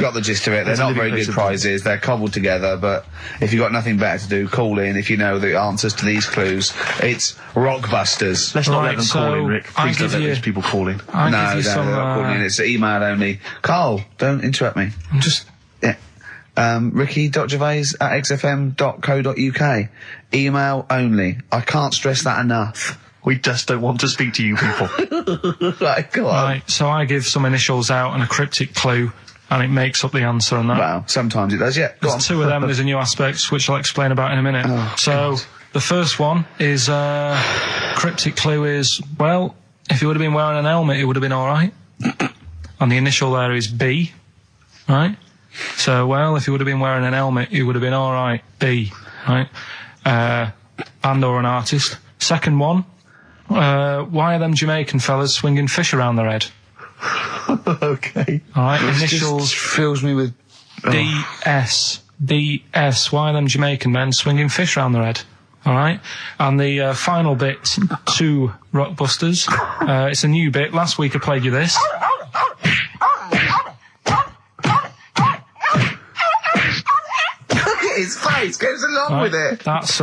got the gist of it. They're There's a not living very place good of- prizes. They're cobbled together, but if you've got nothing better to do, call in if you know the answers to these clues. It's Rockbusters. Let's not Right, let them call so in, Rick. I Please don't give let you- these people call in. I'll No, give you they're some, not calling in. It's email only. Karl, don't interrupt me. I'm just... Yeah. Ricky.gervais@xfm.co.uk. Email only. I can't stress that enough. We just don't want to speak to you people. Right, go on. Right, so I give some initials out and a cryptic clue, and it makes up the answer on that. Well, sometimes it does, yeah. Go on. There's two of them, there's a new aspect, which I'll explain about in a minute. So, the first one is, cryptic clue is, well, if he would have been wearing an helmet, it would have been alright. And the initial there is B, right? So, well, if he would have been wearing an helmet, it would have been alright. B, right? Band or an artist. Second one, why are them Jamaican fellas swinging fish around their head? Okay. Alright, This initials just fills me with... DS. DS. Why are them Jamaican men swinging fish around their head? Alright? And the final bit to Rockbusters. It's a new bit. Last week I played you this. His face goes along with it. That's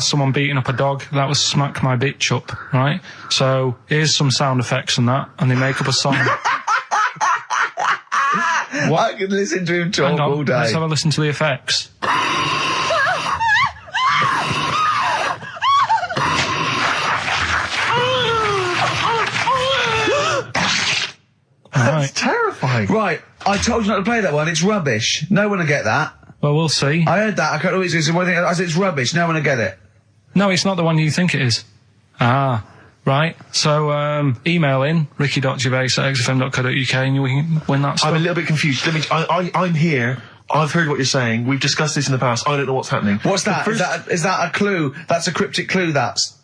someone beating up a dog. That was Smack My Bitch Up, right? So here's some sound effects and that, and they make up a song. I can listen to him talk Hang on, all day. let's have a listen to the effects. That's terrifying. Right, I told you not to play that one. It's rubbish. No one will get that. Well, we'll see. I heard that. I can't always say one thing. I said it's rubbish. No one will get it. No, it's not the one you think it is. Ah. Right, so email in ricky.gervais@xfm.co.uk and you can win that stuff. I'm a little bit confused. I'm here. I've heard what you're saying. We've discussed this in the past. I don't know what's happening. What's that? Is that a clue? That's a cryptic clue. That's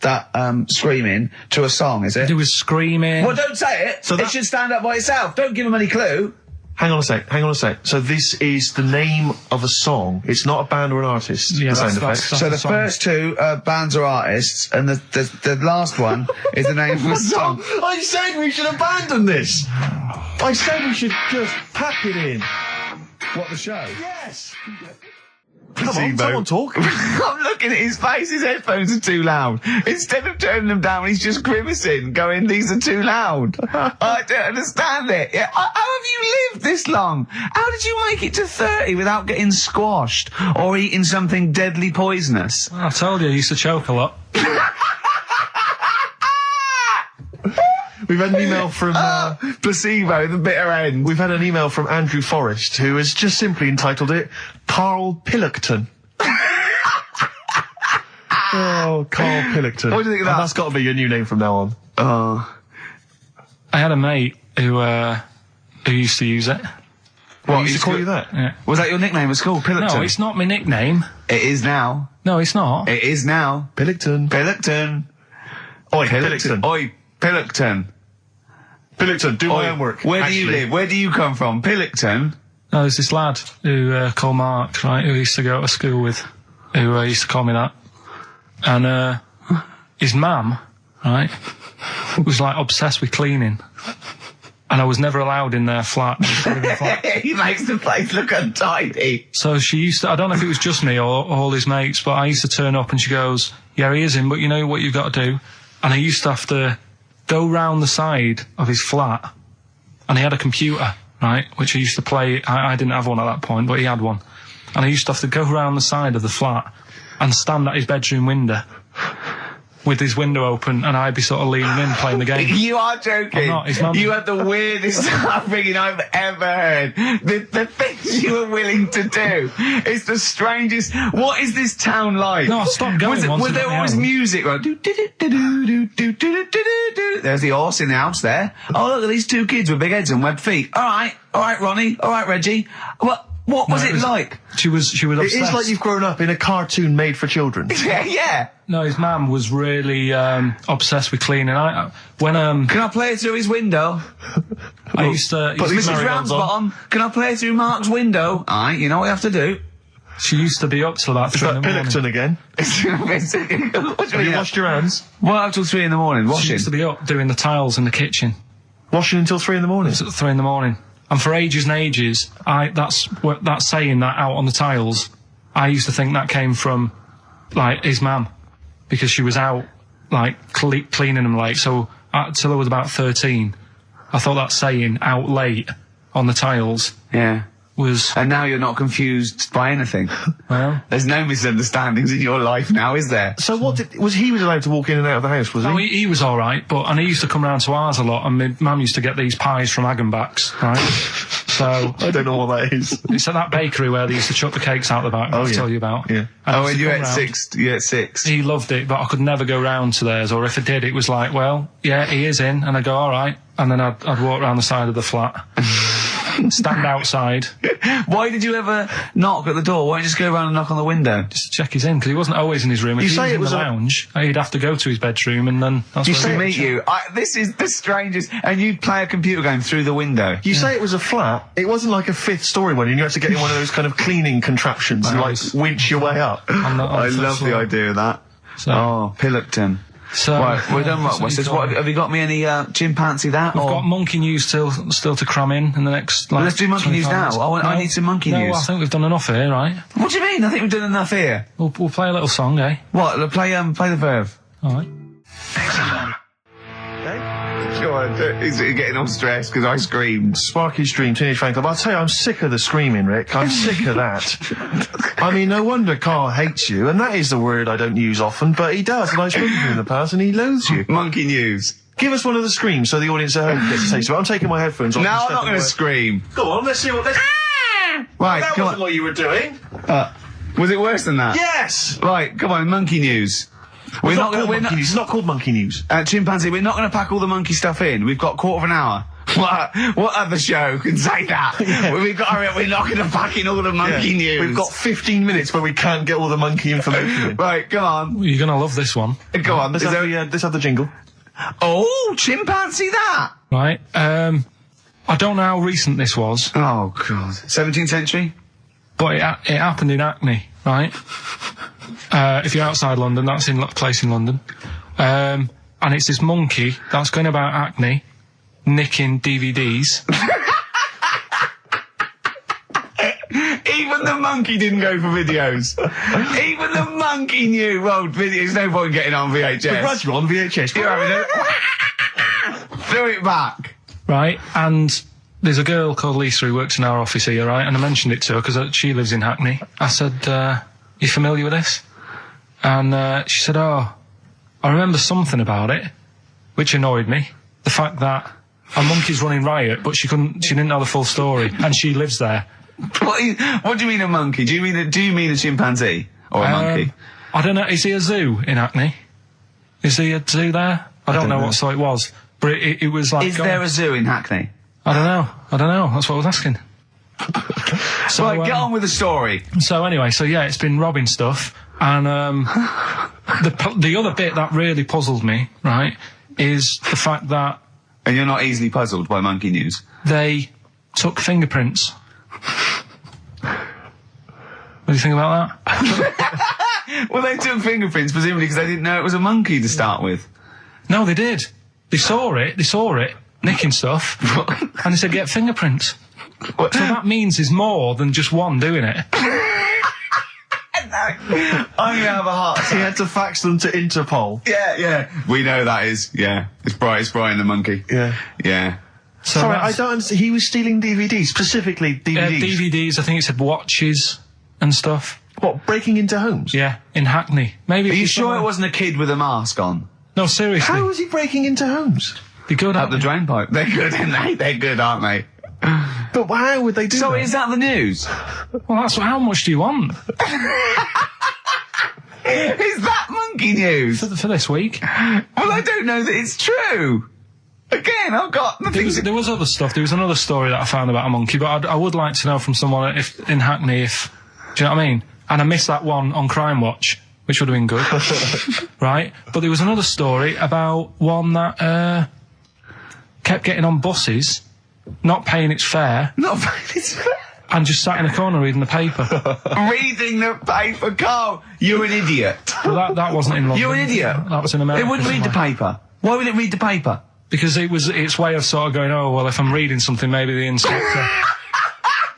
screaming to a song, is it? It was screaming. Well, don't say it. So it should stand up by itself. Don't give them any clue. Hang on a sec. So this is the name of a song. It's not a band or an artist. Yeah, the sound that's effect. So the song. first two are bands or artists, and the last one is the name of a song. I said we should abandon this. I said we should just pack it in. What, the show? Yes. Come on, someone talk. I'm looking at his face. His headphones are too loud. Instead of turning them down, he's just grimacing, going, "These are too loud." I don't understand it. Yeah. How have you lived this long? How did you make it to 30 without getting squashed or eating something deadly poisonous? I told you, I used to choke a lot. We've had an email from Placebo, the bitter end. We've had an email from Andrew Forrest, who has just simply entitled it Karl Pilkington. Oh, Karl Pilkington. What do you think of that? And that's got to be your new name from now on. I had a mate who used to use it. What, used to call you that? Yeah. Was that your nickname at school, Pilkington? No, it's not my nickname. It is now. No, it's not. It is now. Pilkington. Pilkington. Oi, Pilkington. Oi, Pilkington. Pilkington, do my homework. Where do you live? Where do you come from? Pilkington? No, there's this lad who called Mark, right, who used to go to school with, who used to call me that. And his mum, right, was like obsessed with cleaning. And I was never allowed in their flat. He makes the place look untidy. So she used to, I don't know if it was just me or all his mates, but I used to turn up and she goes, "Yeah, he is in, but you know what you've got to do?" And I used to have to go round the side of his flat, and he had a computer, right, which I used to play. I didn't have one at that point, but he had one. And I used to have to go round the side of the flat and stand at his bedroom window with his window open, and I'd be sort of leaning in playing the game. You are joking. I'm not, his mum- You had the weirdest upbringing I've ever heard. The things you were willing to do. It's the strangest. What is this town like? No, I stopped going once Was I there got my always own. music? Right? There's the horse in the house there. Oh, look at these two kids with big heads and webbed feet. All right, Ronnie. All right, Reggie. What was it like? She was obsessed. It is like you've grown up in a cartoon made for children. Yeah. No, his mum was really obsessed with cleaning. When Can I play it through his window? I used to, Mrs. Ramsbottom, can I play it through Mark's window? Aye, you know what you have to do. she used to be up till about Is 3 in that the morning. Pilkington again? What do Have you you washed your hands? What up till 3 in the morning? She Washing? used to be up doing the tiles in the kitchen. Washing until 3 in the morning? It's at 3 in the morning. And for ages and ages, that saying that out on the tiles, I used to think that came from, like, his mum. Because she was out, like, cleaning them late. So, till I was about 13, I thought that saying, out late, on the tiles, Yeah. was, And now you're not confused by anything. well... There's no misunderstandings in your life now, is there? So he was allowed to walk in and out of the house, was he? No, he was alright, and he used to come round to ours a lot, and my mum used to get these pies from Hagenbach's, right? So, I don't know what that is. it's at that bakery where they used to chuck the cakes out the back, I'll tell you about. Yeah. And Oh, he and used to you come at round. 6, you at 6. He loved it, but I could never go round to theirs, or if I did, it was like, well, yeah, he is in, and I'd go, alright, and then I'd walk round the side of the flat, stand outside, Why did you ever knock at the door? Why don't you just go around and knock on the window? just to check he's in, because he wasn't always in his room. If You he say was it in was the a- lounge, he'd have to go to his bedroom, and then that's You where say To he'd meet you, this is the strangest. And you'd play a computer game through the window. You say it was a flat. It wasn't like a 5th story one, and you had to get in one of those kind of cleaning contraptions and, like, Nice. winch your way up. on I the love first the floor. idea of that. So, Oh, Pilkington. so Right, we're done. that's What's he this? told What, me. have you got me any chimpanzee that? We've or? got monkey news still to cram in the next. Like, Let's do monkey news 25 now. minutes. I need some monkey no, news. I think we've done enough here, right? What do you mean? I think we've done enough here. We'll play a little song, eh? What? Play the verb. All right. Go on, he's getting all stressed because I screamed. Sparky's Dream, Teenage Fan Club. I'll tell you, I'm sick of the screaming, Rick. I'm sick of that. I mean, no wonder Karl hates you, and that is the word I don't use often, but he does, and I've spoken to him in the past, and he loathes you. Monkey news. Give us one of the screams so the audience at home gets a taste of it. I'm taking my headphones off. No, and I'm not stepping going to away. scream. Go on, let's see what... Right, That come wasn't on. what you were doing. Was it worse than that? Yes! Right, come on, monkey news. We're not called we're monkey news. It's not called monkey news. Chimpanzee, we're not going to pack all the monkey stuff in. We've got a quarter of an hour. What other show can say that? Yeah. We've got to hurry up. We're not going to pack in all the monkey news. We've got 15 minutes where we can't get all the monkey information in. Right, go on. You're gonna love this one. Go on. Let's have the jingle. Oh, chimpanzee that! Right. I don't know how recent this was, Oh, God. 17th century? but it happened in Hackney, right? If you're outside London, that's in a place in London. And it's this monkey that's going about Hackney, nicking DVDs. Even the monkey didn't go for videos. Even the monkey knew, well, there's no point getting on VHS. We're glad you're on VHS. You're having it. Throw it back. Right, and there's a girl called Lisa who works in our office here, right, and I mentioned it to her because she lives in Hackney. I said, you familiar with this? And she said, oh, I remember something about it, which annoyed me. The fact that a monkey's running riot, but she didn't know the full story, and she lives there. What do you mean a monkey? Do you mean a chimpanzee? Or a monkey? I don't know, is he a zoo in Hackney? Is he a zoo there? I don't know what sort it was, but it was like... Is there a zoo in Hackney? I don't know, that's what I was asking. So, right, get on with the story. So anyway, it's been robbing stuff, and the other bit that really puzzled me, right, is the fact that... And you're not easily puzzled by monkey news? They took fingerprints. What do you think about that? Well, they took fingerprints, presumably because they didn't know it was a monkey to start with. No, they did. They saw it, nicking stuff, and they said, get fingerprints. So that means there's more than just one doing it. I'm going to have a heart attack. He had to fax them to Interpol. Yeah. We know that is, It's Brian the monkey. Yeah. So Sorry, I don't understand. He was stealing DVDs, specifically DVDs. DVDs, I think it said watches and stuff. What, breaking into homes? Yeah, in Hackney. Maybe. Are you sure it wasn't a kid with a mask on? No, seriously. How was he breaking into homes? Be good Up the drain pipe. They're good, aren't they? They're good, aren't they? But how would they do So that? is that the news? Well, how much do you want Is that monkey news? for this week? Well, I don't know that it's true. Again, I've got the things. There was other stuff. There was another story that I found about a monkey, but I would like to know from someone in Hackney do you know what I mean? And I missed that one on Crime Watch, which would have been good. Right? But there was another story about one that kept getting on buses, not paying its fare, and just sat in a corner reading the paper. Reading the paper, Carl. You're an idiot. Well, that wasn't in London. You're an idiot. That was in America. It wouldn't read the paper. Why would it read the paper? Because it was its way of sort of going, oh, well, if I'm reading something, maybe the inspector...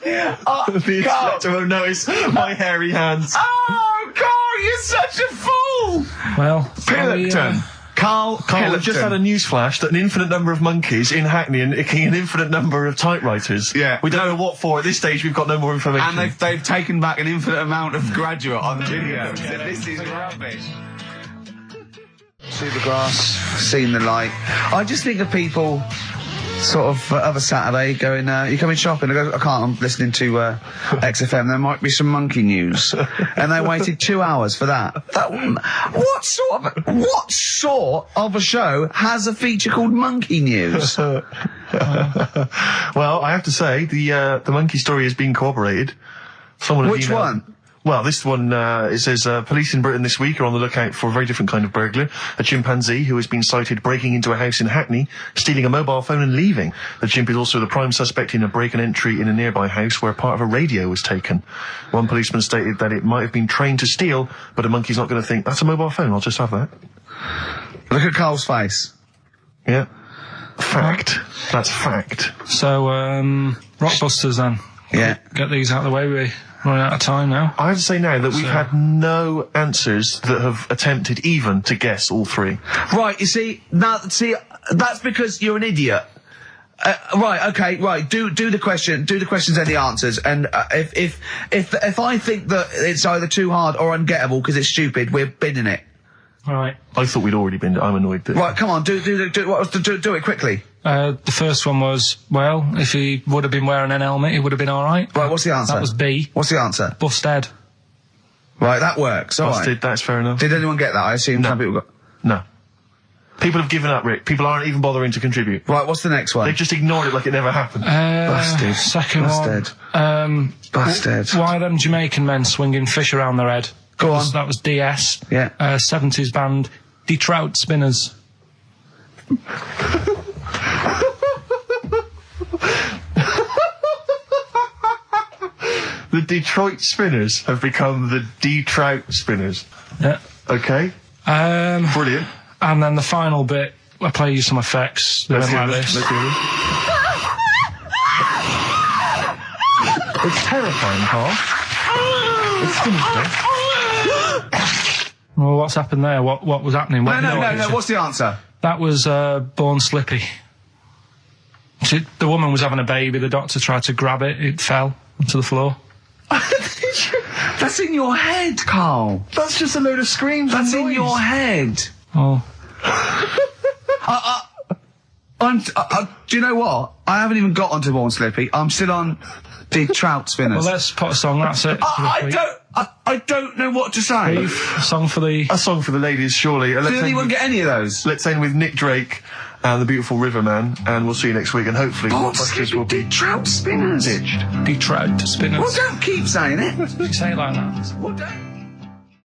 The inspector won't notice my hairy hands. Oh, Carl, you're such a fool! Well... Pilkington. Carl, We've just had a news flash that an infinite number of monkeys in Hackney and an infinite number of typewriters. Yeah. We don't know what for. At this stage, we've got no more information. And they've taken back an infinite amount of graduate on video. So this is rubbish. See the grass, seen the light. I just think of people sort of of a Saturday going, you coming shopping? I go, I can't, I'm listening to XFM, there might be some monkey news. And they waited 2 hours for that. What sort of a show has a feature called Monkey News? Well, I have to say, the monkey story has been corroborated. Which one? Well, this one, it says, police in Britain this week are on the lookout for a very different kind of burglar. A chimpanzee who has been sighted breaking into a house in Hackney, stealing a mobile phone and leaving. The chimp is also the prime suspect in a break and entry in a nearby house where part of a radio was taken. One policeman stated that it might have been trained to steal, but a monkey's not going to think, that's a mobile phone, I'll just have that. Look at Carl's face. Yeah. Fact. That's fact. So, Rockbusters then. Yeah. Get these out of the way, we're running out of time now. I have to say now that we've had no answers that have attempted even to guess all three. Right, you see, that's because you're an idiot. Right, okay, right. Do the questions and the answers. And if I think that it's either too hard or ungettable because it's stupid, we're binning it. All right. I thought we'd already been. I'm annoyed that. Right, come on, do it quickly. The first one was, well, if he would have been wearing an helmet, he would have been all right. Right, what's the answer? That was B. What's the answer? Busted. Right, that works. All right. Busted, that's fair enough. Did anyone get that? I assume some people got... No. People have given up, Rick. People aren't even bothering to contribute. Right, what's the next one? They've just ignored it like it never happened. Busted. Second Busted. one. Busted. Why are them Jamaican men swinging fish around their head? Go on. That was DS. Yeah. 70s band, Trout Spinners. The Detroit Spinners have become the D-Trout Spinners. Yeah. Okay. Brilliant. And then the final bit, I play you some effects. They went like this. Let's hear this. It's terrifying, Karl. It's sinister. Well, what's happened there? What was happening? No. What's the answer? That was Born Slippy. The woman was having a baby. The doctor tried to grab it. It fell onto the floor. That's in your head, Karl. That's just a load of screams. That's and in noise. your head. Oh. Do you know what? I haven't even got onto Born Slippy. I'm still on the Trout Spinners. Well, let's put a song. That's it. I don't know what to say. A song for the... A song for the ladies, surely. Did anyone get any of those? Let's end with Nick Drake and the beautiful Riverman, and we'll see you next week. And hopefully, Born Blockbusters will be Slippy, Trout Spinners. ditched. Trout Spinners. Well, don't keep saying it. You say it like that. Well, don't.